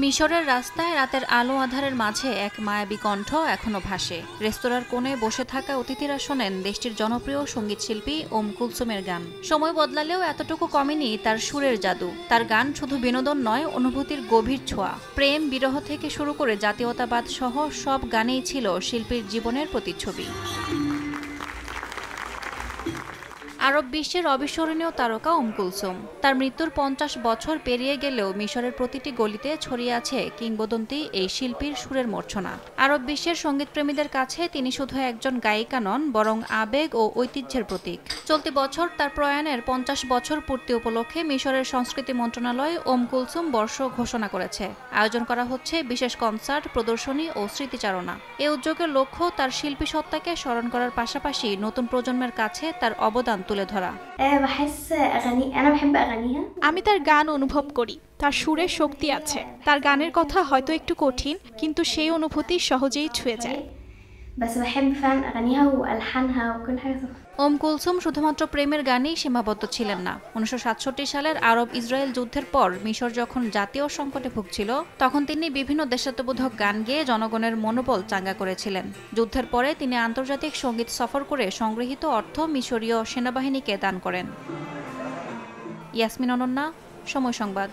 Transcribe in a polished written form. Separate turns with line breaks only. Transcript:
মিশরের রাস্তায় রাতের আলো আঁধারের মাঝে এক মায়াবী কণ্ঠ এখনো ভাসে। রেস্তোরাঁর কোণে বসে থাকা অতিথিরা শোনেন দেশটির জনপ্রিয় সঙ্গীতশিল্পী কুলসুমের গান। সময় বদলালেও এতটুকু কমেনি তার সুরের জাদু। তার গান শুধু বিনোদন নয়, অনুভূতির গভীর ছোঁয়া। প্রেম, বিরহ থেকে শুরু করে জাতীয়তাবাদ সহ সব গানেই ছিল শিল্পীর জীবনের প্রতিচ্ছবি। আরব বিশ্বের অবিস্মরণীয় তারকা কুলসুম। তার মৃত্যুর ৫০ বছর পেরিয়ে গেলেও মিশরের প্রতিটি গলিতে ছড়িয়ে আছে কিংবদন্তি এই শিল্পীর সুরের মূর্ছনা। আরব বিশ্বের সঙ্গীতপ্রেমীদের কাছে তিনি শুধু একজন গায়িকা নন, বরং আবেগ ও ঐতিহ্যের প্রতীক। চলতি বছর তার প্রয়াণের ৫০ বছর পূর্তি উপলক্ষে মিশরের সংস্কৃতি মন্ত্রণালয় কুলসুম বর্ষ ঘোষণা করেছে। আয়োজন করা হচ্ছে বিশেষ কনসার্ট, প্রদর্শনী ও স্মৃতিচারণা। এ উদ্যোগের লক্ষ্য তার শিল্পী সত্তাকে স্মরণ করার পাশাপাশি নতুন প্রজন্মের কাছে তার অবদান তুলে ধরা।
আমি তার গান অনুভব করি, তার সুরে শক্তি আছে। তার গানের কথা হয়তো একটু কঠিন, কিন্তু সেই অনুভূতি সহজেই ছুঁয়ে যায়।
কুলসুম শুধুমাত্র প্রেমের গানেই সীমাবদ্ধ ছিলেন না। ১৯৬৭ সালের আরব ইসরায়েল যুদ্ধের পর মিশর যখন জাতীয় সংকটে ভুগছিল, তখন তিনি বিভিন্ন দেশাত্মবোধক গান গেয়ে জনগণের মনোবল চাঙ্গা করেছিলেন। যুদ্ধের পরে তিনি আন্তর্জাতিক সঙ্গীত সফর করে সংগৃহীত অর্থ মিশরীয় সেনাবাহিনীকে দান করেন। ইয়াসমিন অনন্যা, সময় সংবাদ।